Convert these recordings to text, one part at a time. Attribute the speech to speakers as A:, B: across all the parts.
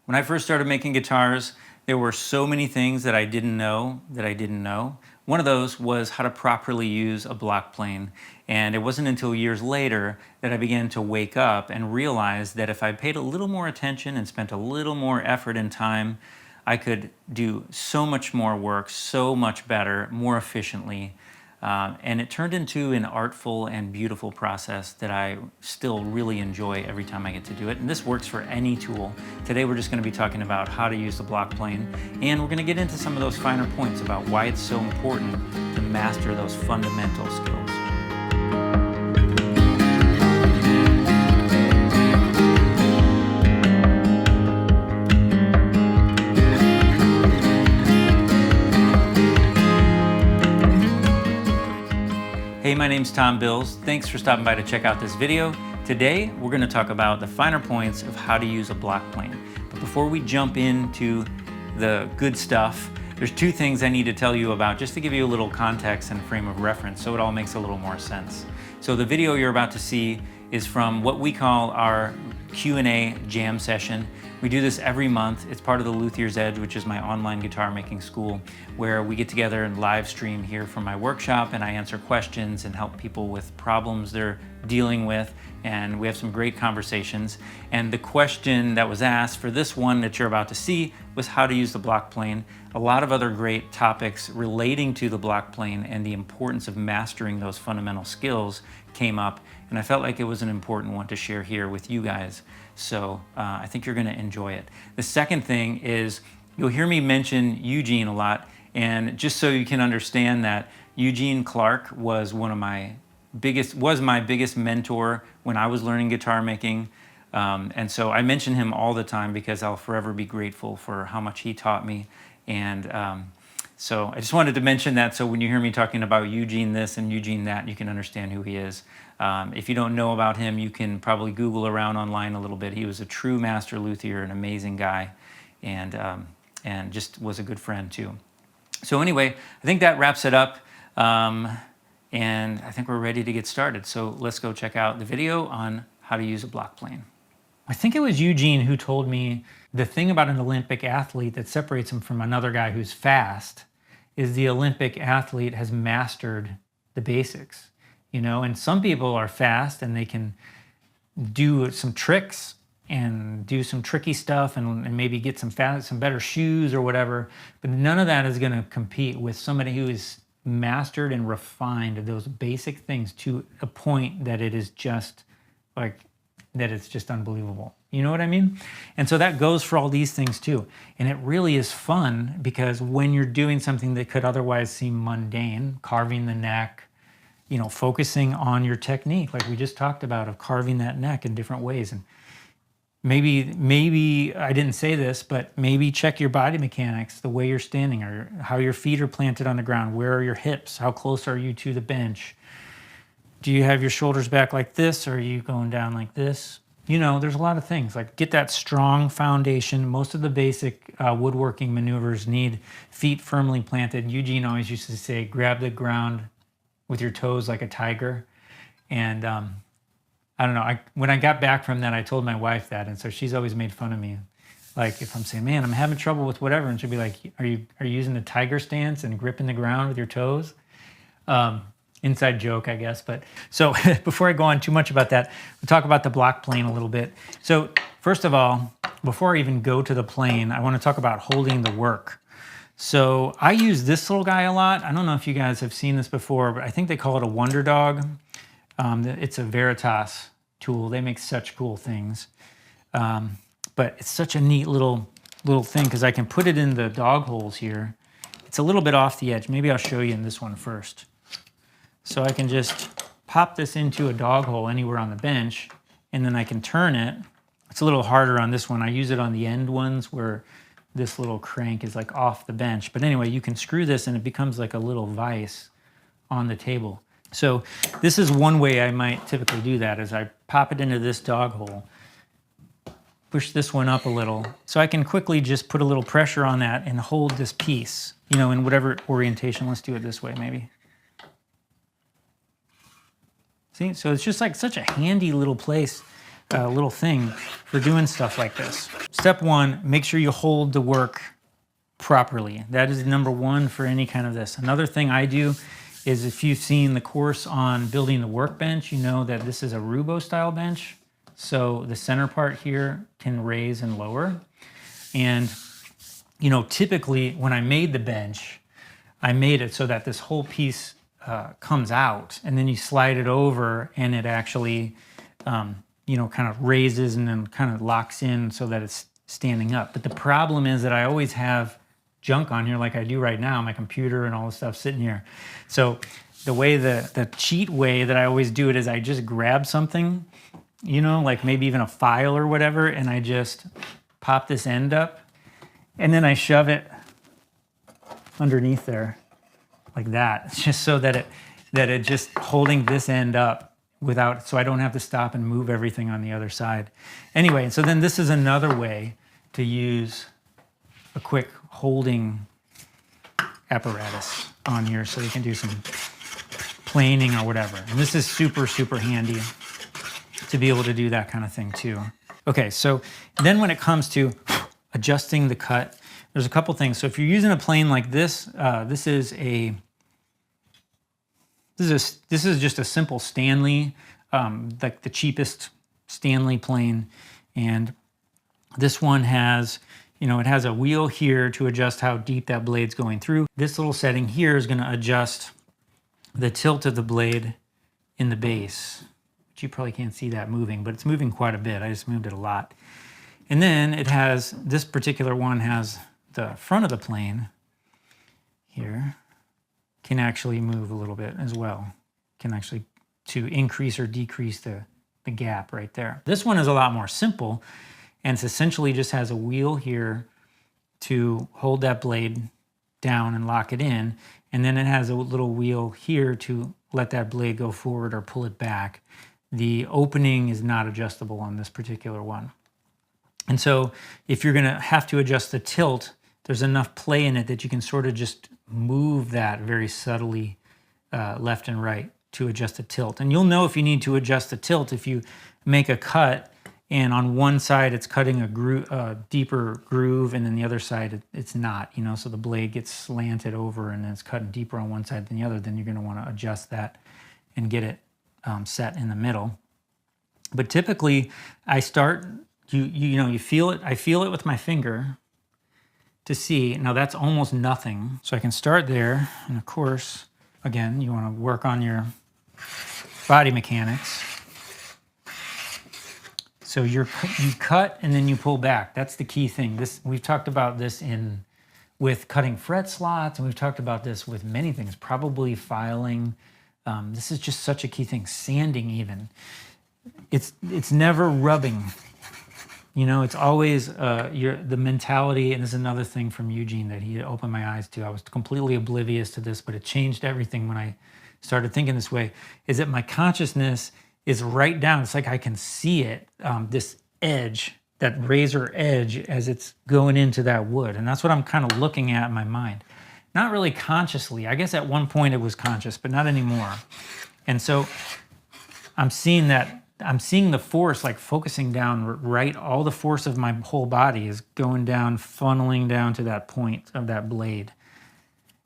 A: When I first started making guitars, there were so many things that I didn't know. One of those was how to properly use a block plane. And it wasn't until years later that I began to wake up and realize that if I paid a little more attention and spent a little more effort and time, I could do so much more work, so much better, more efficiently. And it turned into an artful and beautiful process that I still really enjoy every time I get to do it. And this works for any tool. Today we're just going to be talking about how to use the block plane, and we're going to get into some of those finer points about why it's so important to master those fundamental skills. Hey, my name's Tom Bills. Thanks for stopping by to check out this video. Today, we're going to talk about the finer points of how to use a block plane. But before we jump into the good stuff, there's two things I need to tell you about just to give you a little context and frame of reference so it all makes a little more sense. So the video you're about to see is from what we call our Q&A jam session. We do this every month. It's part of the Luthier's Edge, which is my online guitar making school, where we get together and live stream here from my workshop, and I answer questions and help people with problems they're dealing with, and we have some great conversations. And the question that was asked for this one that you're about to see was how to use the block plane. A lot of other great topics relating to the block plane and the importance of mastering those fundamental skills came up, and I felt like it was an important one to share here with you guys. So I think you're going to enjoy it. The second thing is you'll hear me mention Eugene a lot, and just so you can understand that Eugene Clark was my biggest mentor when I was learning guitar making. And so I mention him all the time because I'll forever be grateful for how much he taught me. And so I just wanted to mention that so when you hear me talking about Eugene this and Eugene that, you can understand who he is. If you don't know about him, you can probably Google around online a little bit. He was a true master luthier, an amazing guy, and just was a good friend too. So anyway, I think that wraps it up, and I think we're ready to get started. So let's go check out the video on how to use a block plane. I think it was Eugene who told me the thing about an Olympic athlete that separates him from another guy who's fast is the Olympic athlete has mastered the basics. You know, and some people are fast and they can do some tricks and do some tricky stuff and maybe get some better shoes or whatever, but none of that is going to compete with somebody who is mastered and refined those basic things to a point that it is just it's just unbelievable. You know what I mean? And so that goes for all these things too. And it really is fun because when you're doing something that could otherwise seem mundane, carving the neck, you know, focusing on your technique, like we just talked about, of carving that neck in different ways. And maybe I didn't say this, but maybe check your body mechanics, the way you're standing, or how your feet are planted on the ground. Where are your hips? How close are you to the bench? Do you have your shoulders back like this, or are you going down like this? You know, there's a lot of things. Like, get that strong foundation. Most of the basic woodworking maneuvers need feet firmly planted. Eugene always used to say, grab the ground with your toes like a tiger. And I don't know, when I got back from that, I told my wife that, and so she's always made fun of me. Like, if I'm saying, man, I'm having trouble with whatever, and she'll be like, are you using the tiger stance and gripping the ground with your toes? Inside joke, I guess. But so before I go on too much about that, we'll talk about the block plane a little bit. So first of all, before I even go to the plane, I want to talk about holding the work. So I use this little guy a lot. I don't know if you guys have seen this before, but I think they call it a Wonder Dog. It's a Veritas tool. They make such cool things. But it's such a neat little thing because I can put it in the dog holes here. It's a little bit off the edge. Maybe I'll show you in this one first. So I can just pop this into a dog hole anywhere on the bench, and then I can turn it. It's a little harder on this one. I use it on the end ones where this little crank is like off the bench. But anyway, you can screw this and it becomes like a little vise on the table. So this is one way I might typically do that, is I pop it into this dog hole, push this one up a little, so I can quickly just put a little pressure on that and hold this piece, you know, in whatever orientation. Let's do it this way maybe. See, so it's just like such a handy little place little thing for doing stuff like this. Step one, make sure you hold the work properly. That is number one for any kind of this. Another thing I do is, if you've seen the course on building the workbench, you know that this is a Rubo style bench. So the center part here can raise and lower. And, you know, typically when I made the bench, I made it so that this whole piece comes out, and then you slide it over and it actually, you know, kind of raises and then kind of locks in so that it's standing up. But the problem is that I always have junk on here like I do right now, my computer and all the stuff sitting here. So the way, the cheat way that I always do it is I just grab something, you know, like maybe even a file or whatever, and I just pop this end up, and then I shove it underneath there like that. It's just so that it just holding this end up without, so I don't have to stop and move everything on the other side. Anyway, so then this is another way to use a quick holding apparatus on here, so you can do some planing or whatever. And this is super, super handy to be able to do that kind of thing too. Okay, so then when it comes to adjusting the cut, there's a couple things. So if you're using a plane like this, this is just a simple Stanley, like the cheapest Stanley plane. And this one has, you know, it has a wheel here to adjust how deep that blade's going through. This little setting here is going to adjust the tilt of the blade in the base. You probably can't see that moving, but it's moving quite a bit. I just moved it a lot. And then it has, this particular one has the front of the plane here can actually move a little bit as well. Can actually to increase or decrease the gap right there. This one is a lot more simple, and it's essentially just has a wheel here to hold that blade down and lock it in. And then it has a little wheel here to let that blade go forward or pull it back. The opening is not adjustable on this particular one. And so if you're gonna have to adjust the tilt, there's enough play in it that you can sort of just move that very subtly left and right to adjust the tilt. And you'll know if you need to adjust the tilt if you make a cut and on one side it's cutting a deeper groove, and then the other side it's not, you know, so the blade gets slanted over and then it's cutting deeper on one side than the other. Then you're gonna wanna adjust that and get it set in the middle. But typically I start, you know, you feel it, I feel it with my finger to see, now that's almost nothing. So I can start there, and of course, again, you wanna work on your body mechanics. So you cut and then you pull back. That's the key thing. We've talked about this with cutting fret slots, and we've talked about this with many things, probably filing. This is just such a key thing. Sanding even. It's never rubbing. You know, it's always the mentality, and this is another thing from Eugene that he opened my eyes to. I was completely oblivious to this, but it changed everything when I started thinking this way, is that my consciousness is right down. It's like I can see it, this edge, that razor edge as it's going into that wood. And that's what I'm kind of looking at in my mind. Not really consciously. I guess at one point it was conscious, but not anymore. And so I'm seeing that, I'm seeing the force like focusing down right, all the force of my whole body is going down, funneling down to that point of that blade.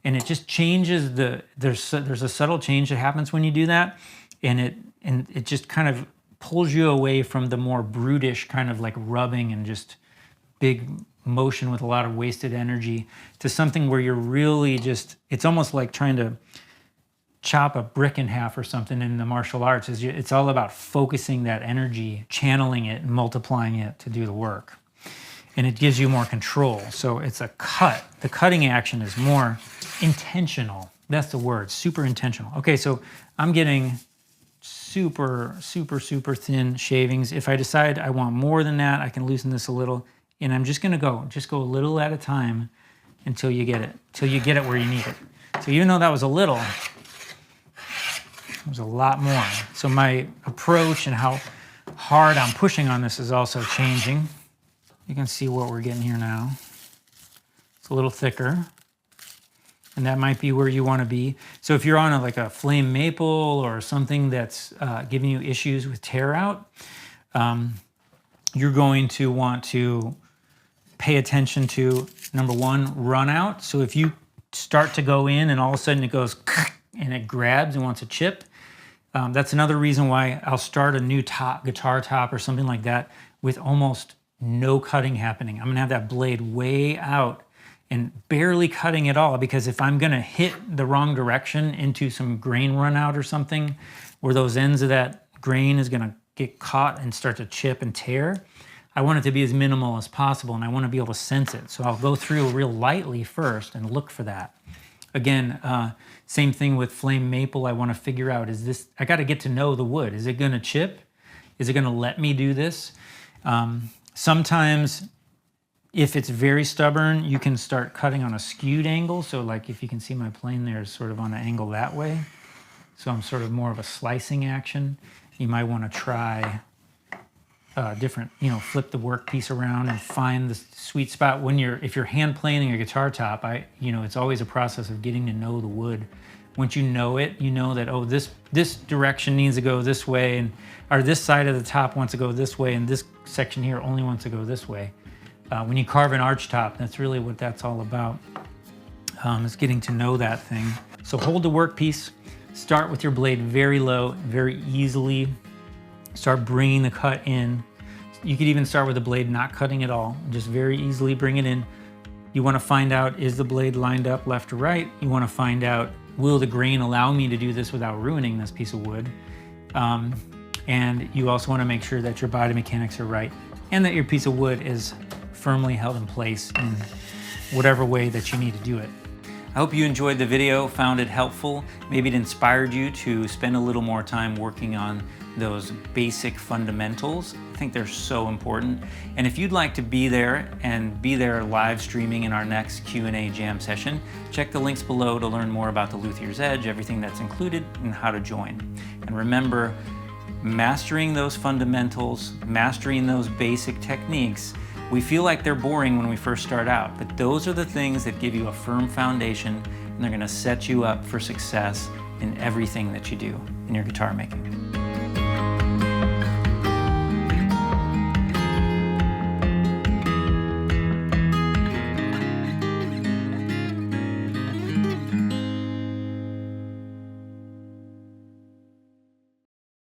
A: And it just changes there's a subtle change that happens when you do that. And it just kind of pulls you away from the more brutish kind of like rubbing and just big motion with a lot of wasted energy to something where you're really just, it's almost like trying to chop a brick in half or something in the martial arts. It's all about focusing that energy, channeling it, and multiplying it to do the work. And it gives you more control. So it's a cut. The cutting action is more intentional. That's the word, super intentional. Okay, so I'm getting super, super, super thin shavings. If I decide I want more than that, I can loosen this a little. And I'm just gonna go a little at a time until you get it where you need it. So even though that was a little, it was a lot more. So my approach and how hard I'm pushing on this is also changing. You can see what we're getting here now. It's a little thicker, and that might be where you want to be. So if you're on like a flame maple or something that's giving you issues with tear out, you're going to want to pay attention to, number one, run out. So if you start to go in and all of a sudden it goes and it grabs and wants to chip, that's another reason why I'll start a new guitar top or something like that with almost no cutting happening. I'm gonna have that blade way out and barely cutting at all, because if I'm gonna hit the wrong direction into some grain run out or something, where those ends of that grain is gonna get caught and start to chip and tear, I want it to be as minimal as possible, and I want to be able to sense it. So I'll go through real lightly first and look for that. Again, same thing with flame maple. I want to figure out, I got to get to know the wood. Is it going to chip? Is it going to let me do this? Sometimes, if it's very stubborn, you can start cutting on a skewed angle. So like if you can see my plane there is sort of on an angle that way. So I'm sort of more of a slicing action. You might want to try different, flip the workpiece around and find the sweet spot. If you're hand planing a guitar top, it's always a process of getting to know the wood. Once you know it, you know that, oh, this direction needs to go this way, or this side of the top wants to go this way, and this section here only wants to go this way. When you carve an arch top, that's really what that's all about, is getting to know that thing. So hold the workpiece, start with your blade very low, very easily, start bringing the cut in. You could even start with the blade not cutting at all, just very easily bring it in. You want to find out, is the blade lined up left or right? You want to find out, will the grain allow me to do this without ruining this piece of wood? And you also want to make sure that your body mechanics are right and that your piece of wood is firmly held in place in whatever way that you need to do it. I hope you enjoyed the video, found it helpful. Maybe it inspired you to spend a little more time working on those basic fundamentals. I think they're so important. And if you'd like to be there and be there live streaming in our next Q&A jam session, check the links below to learn more about the Luthier's Edge, everything that's included, and how to join. And remember, mastering those fundamentals, mastering those basic techniques, we feel like they're boring when we first start out, but those are the things that give you a firm foundation, and they're gonna set you up for success in everything that you do in your guitar making.